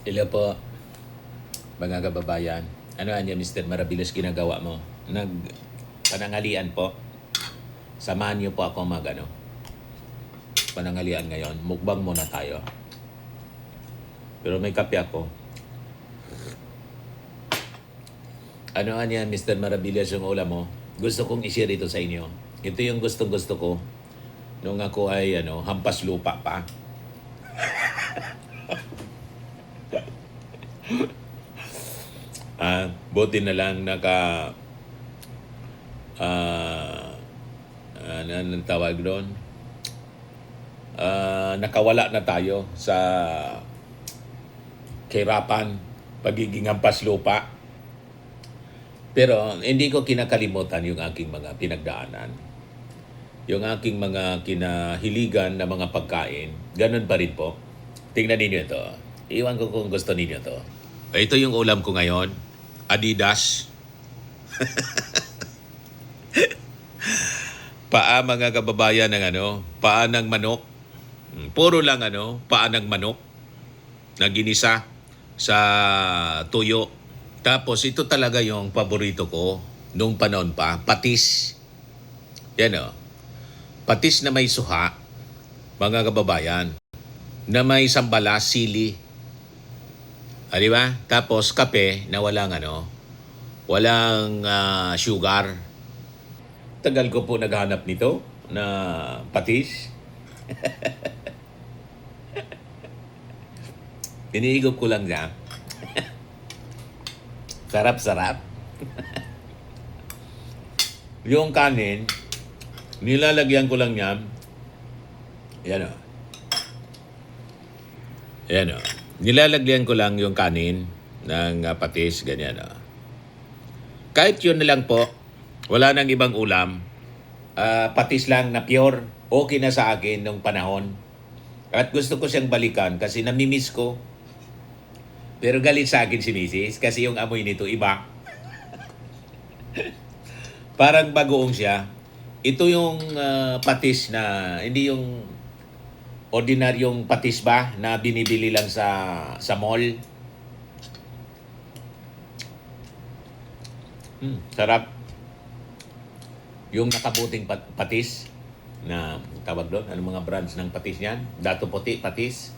Hello po, mga kababayan. Ano anya, Mr. Marabilos, ginagawa mo? Panangalian po. Samahan niyo po ako panangalian ngayon. Mukbang muna tayo. Pero may kape ako. Ano anya, Mr. Marabilos, yung ulam mo? Gusto kong i-share ito sa inyo. Ito yung gustong-gusto ko nung ako ay hampas lupa pa. Buti na lang anong tawag doon? Nakawala na tayo sa kahirapan, pagiging hampas lupa. Pero hindi ko kinakalimutan yung aking mga pinagdaanan. Yung aking mga kinahiligan na mga pagkain, ganun pa rin po. Tingnan ninyo ito. Iwan ko kung gusto ninyo to. Ito yung ulam ko ngayon. Adidas. Paa, mga kababayan, ng paa ng manok. Puro lang paa ng manok na ginisa sa tuyo. Tapos ito talaga yung paborito ko nung panahon pa, patis. Yan patis na may suha, mga kababayan, na may sambala, sili. Di ba? Tapos kape na walang sugar. Tagal ko po naghanap nito na patis. Iniigop ko lang siya. Sarap-sarap. Yung kanin, nilalagyan ko lang yan. Yan Yan Nilalagyan ko lang yung kanin ng patis, ganyan Kahit yun na lang po, wala nang ibang ulam. Patis lang na pure, okay na sa akin nung panahon. At gusto ko siyang balikan kasi namimiss ko. Pero galit sa akin si Mrs. kasi yung amoy nito iba. Parang bagoong siya. Ito yung patis na, hindi yung ordinaryong patis ba na binibili lang sa mall. Sarap. Yung nakabuting patis na tawag doon, anong mga brands ng patis niyan? Dato Puti patis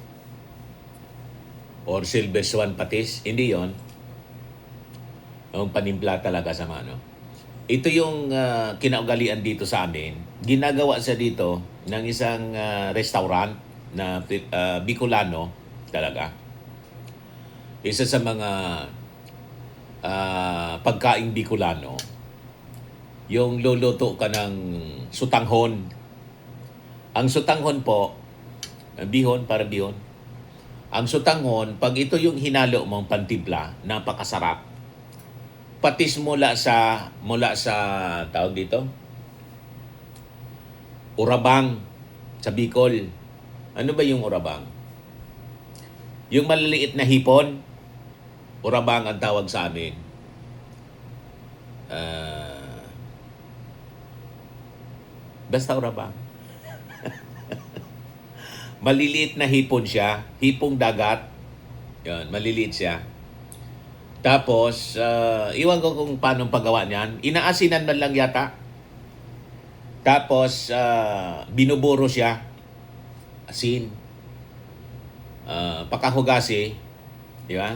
or Silver Swan patis, hindi yon. Yung panimpla talaga sa Ito yung kinaugalian dito sa amin. Ginagawa siya dito ng isang restaurant na Bicolano talaga. Isa sa mga pagkaing Bicolano, yung luluto ka ng sutanghon. Ang sutanghon po, bihon, para bihon. Ang sutanghon, pag ito yung hinalo mong pantimpla, napakasarap. Patis mula sa tawag dito, Urabang sa Bicol. Ano ba yung Urabang? Yung maliliit na hipon, Urabang ang tawag sa amin. Basta Urabang. Maliliit na hipon siya, hipong dagat. Yan, maliliit siya. Tapos, iwan ko kung paano paggawa niyan. Inaasinan man lang yata. Tapos, binuburo siya. Asin. Pakahugasi. Di ba?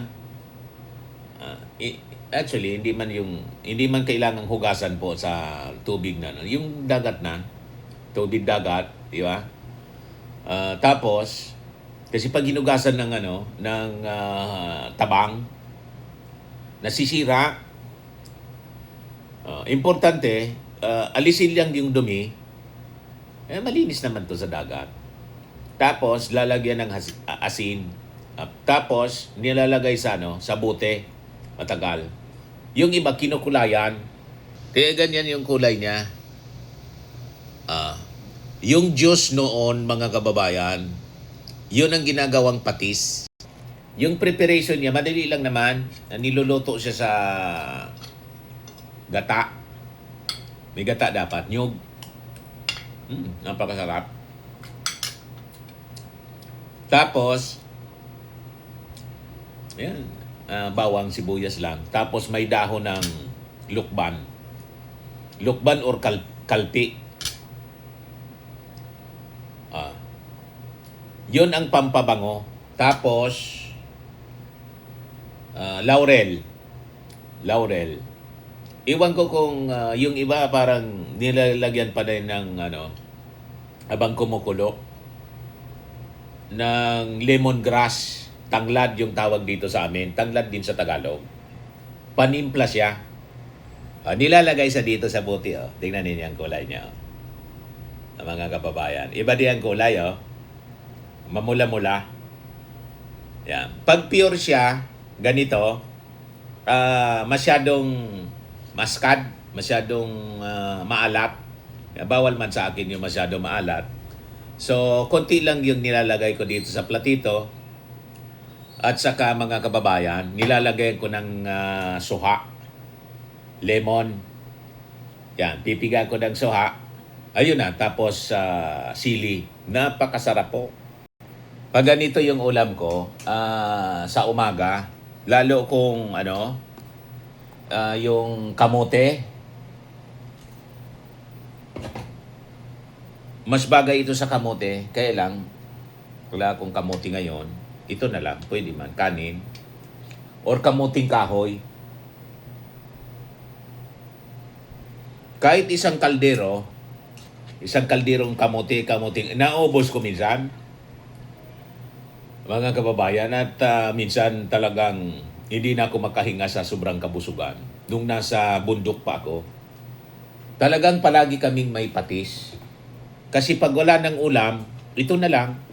Actually, hindi man kailangang hugasan po sa tubig na. Yung dagat na, tubig dagat, di ba? Tapos, kasi pag hinugasan ng tabang, nasisira. Importante, alisin lang yung dumi. Malinis naman to sa dagat. Tapos, lalagyan ng asin. Tapos, nilalagay sa bote. Matagal. Yung iba, kinukulayan. Kaya ganyan yung kulay niya. Yung juice noon, mga kababayan, yun ang ginagawang patis. Yung preparation niya, madali lang naman. Niluluto siya sa gata. May gata dapat. Nyug. Napakasarap. Tapos, Ayan. Bawang, sibuyas lang. Tapos may dahon ng lukban. Lukban or kalpi. Ah, yun ang pampabango. Tapos, laurel. Laurel. Iwan ko kung yung iba parang nilalagyan pa din ng habang kumukulo ng lemongrass. Tanglad yung tawag dito sa amin. Tanglad din sa Tagalog. Panimpla siya. Nilalagay sa dito sa buti. Oh. Tingnan ninyo ang kulay niya. Oh. Mga kababayan. Iba din ang kulay. Oh. Mamula-mula. Yan. Pag pure siya, ganito, masyadong maskad, masyadong maalat. Bawal man sa akin yung masyadong maalat. So, konti lang yung nilalagay ko dito sa platito. At saka mga kababayan, nilalagay ko ng suha, lemon. Yan, pipiga ko ng suha. Ayun na, tapos sili. Napakasarap po. Pag ganito yung ulam ko, sa umaga, lalo kung yung kamote, mas bagay ito sa kamote. Kaya lang, wala akong kamote ngayon. Ito na lang, pwede man, kanin. Or kamuting kahoy. Kahit isang kalderong kamuting, naubos ko minsan. Mga kababayan, at minsan talagang hindi na ako makahinga sa sobrang kabusugan. Nung nasa bundok pa ako, talagang palagi kaming may patis. Kasi pag wala ng ulam, ito na lang.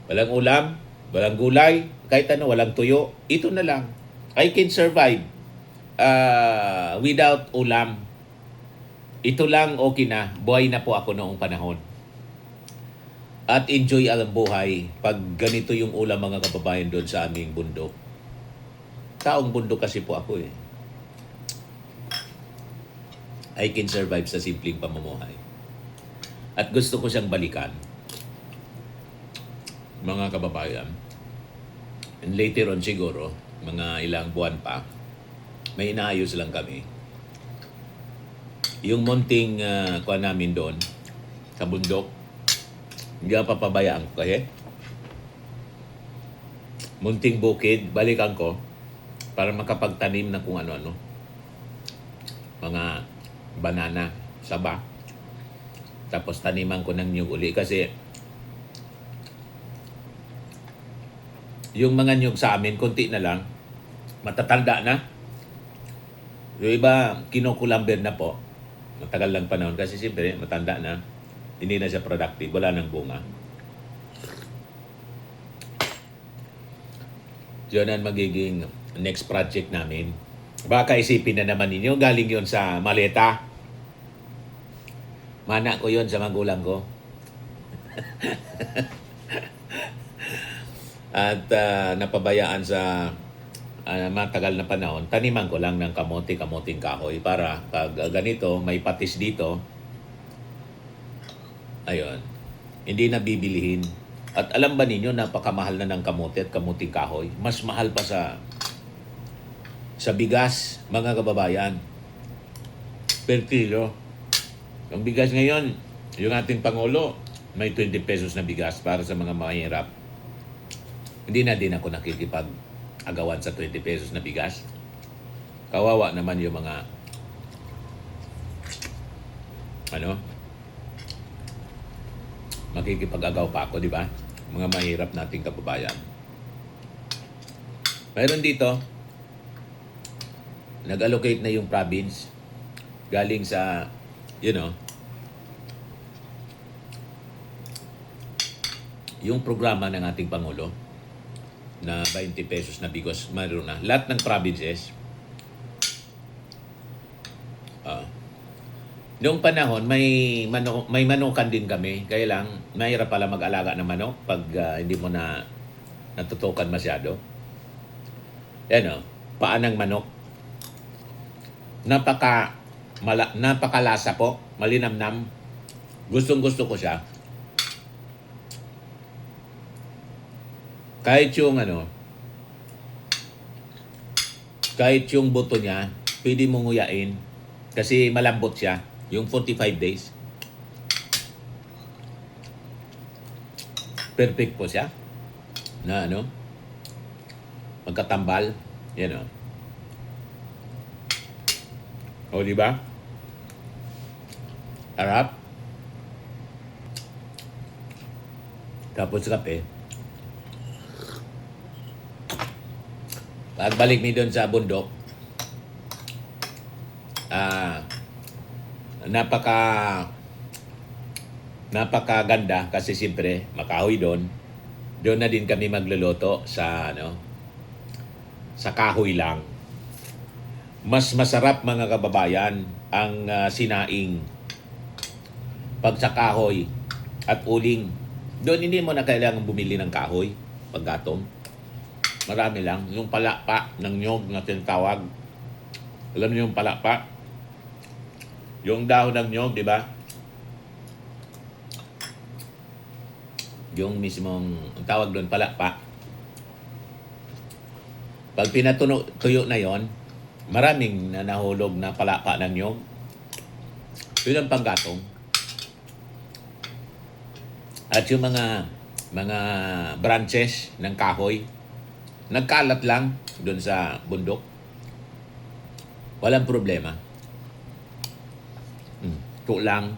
Walang ulam, walang gulay, kahit walang tuyo, ito na lang. I can survive without ulam. Ito lang, okay na. Buhay na po ako noong panahon. At enjoy ang buhay pag ganito yung ulam, mga kababayan, doon sa aming bundok. Taong bundok kasi po ako eh. I can survive sa simpleng pamumuhay. At gusto ko siyang balikan, mga kababayan. And later on siguro, mga ilang buwan pa, may inaayos lang kami. Yung munting kuha namin doon, sa bundok, hindi ako papabayaan ko kasi. Munting bukid, balikan ko para makapagtanim na kung ano-ano. Mga banana, saba. Tapos taniman ko ng nyug uli kasi yung mga nyug sa amin, konti na lang, matatanda na. Yung iba, kinukulamber na po. Matagal lang panahon kasi siyempre, matanda na. Hindi na siya productive, wala nang bunga. Yun ang magiging next project namin. Baka isipin na naman ninyo, galing yon sa maleta. Mana ko yon sa magulang ko. At napabayaan sa matagal na panahon, taniman ko lang ng kamuting kahoy para pag ganito, may patis dito, ayun, hindi na bibilihin. At alam ba ninyo, napakamahal na ng kamote at kamuting kahoy. Mas mahal pa sa bigas, mga kababayan. Per kilo. Ang bigas ngayon, yung ating Pangulo, may 20 pesos na bigas para sa mga mahirap. Hindi na din ako nakikipag-agawan sa 20 pesos na bigas. Kawawa naman yung mga makikipag-agaw pa ako, di ba? Mga mahirap nating kababayan. Mayroon dito, nag-allocate na yung province galing sa, yung programa ng ating Pangulo na 20 pesos na bigos, mayroon na. Lahat ng provinces. Noong panahon, may manukan din kami. Kaya lang, mahirap pala mag-alaga ng manok pag hindi mo na natutukan masyado. Yan paan ng manok. Napakalasa po. Malinamnam. Gustong-gusto ko siya. Kahit yung Kahit yung buto niya, pwede mo nguyain. Kasi malambot siya. Yung 45 days. Perfect po siya. Na ano, magkatambal. Yan o. O, di ba? Harap. Tapos kape. Pagbalik mi doon sa bundok, napakaganda kasi siyempre makahoy doon. Doon na din kami magluluto sa sa kahoy lang. Mas masarap mga kababayan ang sinaing pag sa kahoy at uling. Doon hindi mo na kailangan bumili ng kahoy paggatong. Marami lang. Yung palakpa ng nyog na tinatawag. Alam niyo yung palakpa? Yung dahon ng nyog, di ba? Yung mismong, ang tawag doon, palakpa. Pag tuyo na yon, maraming na nahulog na palakpa ng nyog. Yun ang panggatong. At yung mga branches ng kahoy, nagkalat lang doon sa bundok. Walang problema. Ito lang,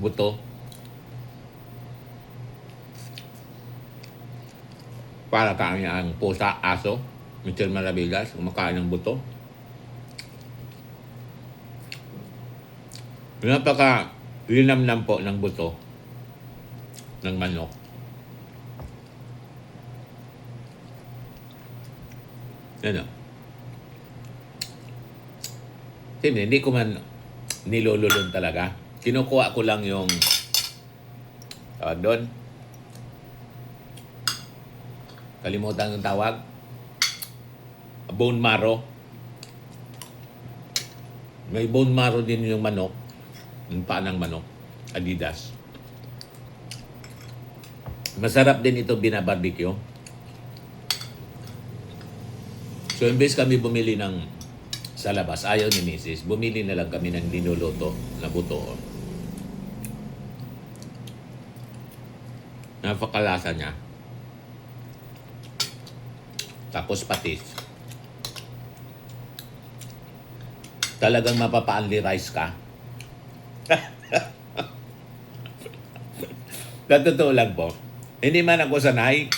buto. Para kain ang pusa, aso, Mr. Maravillas, kumakain ng buto. Napaka linamnam po ng buto ng manok. Ano? Hindi ko man nilululun talaga. Kinukuha ko lang yung doon. Kalimutan ng tawag. Bone marrow. May bone marrow din yung manok. Yung paa ng manok. Adidas. Masarap din ito binabarbecue. So, imbes kami bumili ng sa labas, ayaw ni Mrs., bumili na lang kami ng linuluto na buto. Napakalasa niya. Tapos patis. Talagang mapapa-only rice ka. Sa totoo lang po, hindi man ako sanay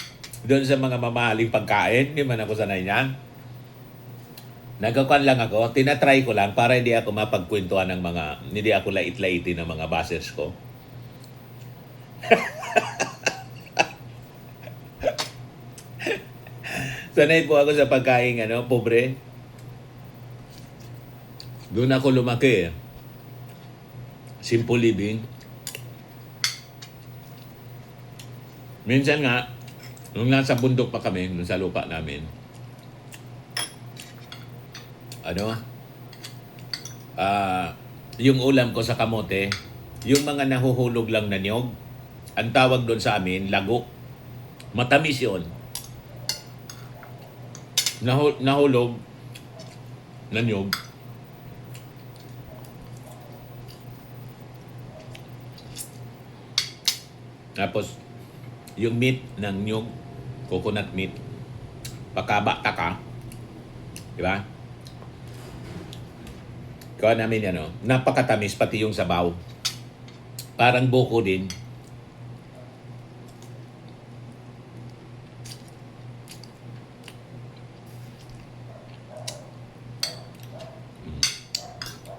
doon sa mga mamahaling pagkain. Hindi man ako sanay niyan. Nagkakuan lang ako, tinatry ko lang para hindi ako mapagkwentuhan ng hindi ako lait-laitin ng mga bashers ko. Sanay po ako sa pagkain, pobre. Doon ako lumaki. Simple living. Minsan nga, nung nasa bundok pa kami, nung sa lupa namin, yung ulam ko sa kamote, yung mga nahuhulog lang na niyog, ang tawag doon sa amin, lago. Matamis yun. Nahulog na niyog. Tapos, yung meat ng niyog, coconut meat, pakaba-taka, di ba? Kaya namin napakatamis pati yung sabaw. Parang buko din.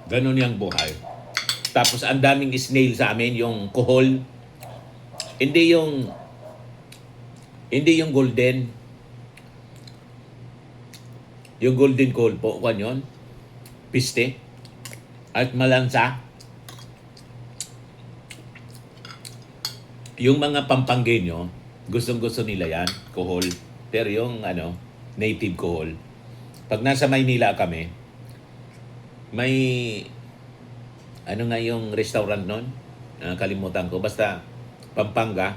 Ganun yung buhay. Tapos ang daming snail sa amin, yung kuhol. Hindi yung golden. Yung golden coal po, kwan yun? Piste. At malansa. Yung mga Pampanggenyo, gustong-gusto nila yan, kuhol. Pero yung native kuhol. Pag nasa Maynila kami, may yung restaurant nun? Kalimutan ko. Basta Pampanga.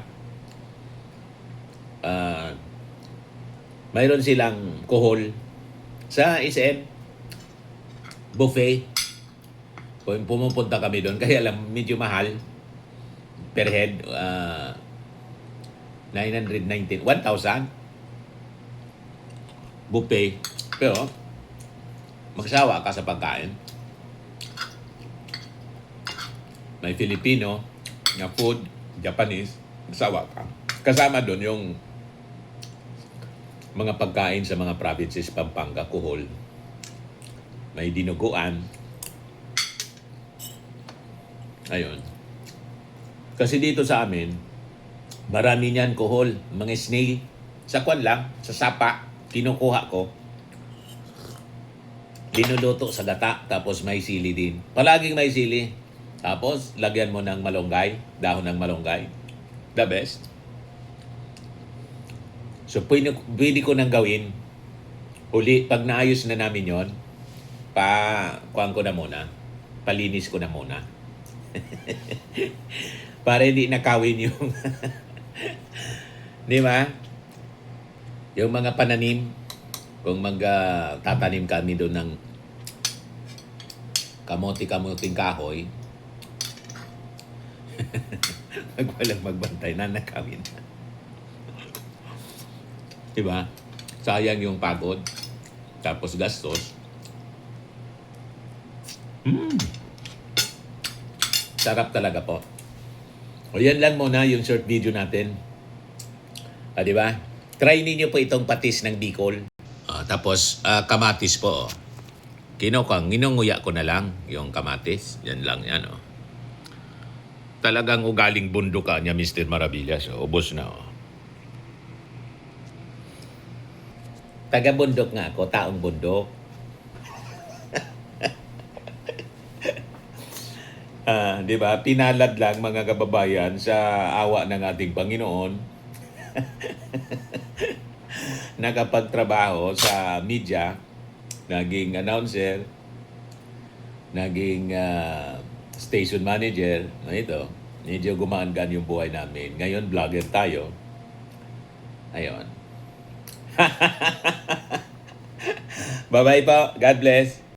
Mayroon silang kuhol sa SM. buffet. Kung pumupunta kami doon, kaya lang medyo mahal per head, 919, 1,000 buffet. Pero magsawa ka sa pagkain. May Filipino na food, Japanese, magsawa ka. Kasama doon yung mga pagkain sa mga provinces, Pampanga, Kuhol. May dinuguan. Ayun. Kasi dito sa amin, marami niyan Kuhol, mga snail. Sa kwan lang, sa sapa, kinukuha ko. Linuluto sa gata, tapos may sili din. Palaging may sili. Tapos, lagyan mo ng malunggay, dahon ng malunggay. The best. So, pwede ko nang gawin. Uli, pag naayos na namin yon, kuhaan ko na muna. Palinis ko na muna. Para hindi nakawin yung di ba? Yung mga pananim, kung tatanim kami doon ng kamuting kahoy, walang magbantay na nakawin. Di ba? Sayang yung pagod, tapos gastos. Sarap talaga po. O yan lang muna yung short video natin. Di ba? Try ninyo po itong patis ng Bicol. Tapos kamatis po. Ginunguya ko na lang yung kamatis. Yan lang yan. Talagang ugaling bundok ka niya, Mr. Maravillas. Ubos na. Taga-bundok nga ako, taong bundok. Di ba? Pinalad lang mga kababayan sa awa ng ating Panginoon. Nakapagtrabaho sa media, naging announcer, naging station manager. Ito, medyo gumaan-gaan yung buhay namin. Ngayon, vlogger tayo. Ayun. Bye-bye po. God bless.